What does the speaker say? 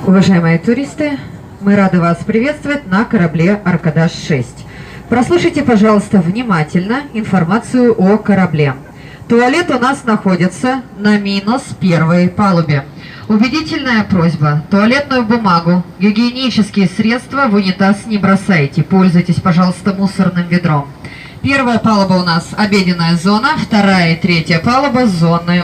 Уважаемые туристы, мы рады вас приветствовать на корабле «Аркадаш-6». Прослушайте, пожалуйста, внимательно информацию о корабле. Туалет у нас находится на минус первой палубе. Убедительная просьба: туалетную бумагу, гигиенические средства в унитаз не бросайте. Пользуйтесь, пожалуйста, мусорным ведром. Первая палуба у нас обеденная зона, вторая и третья палуба — зоны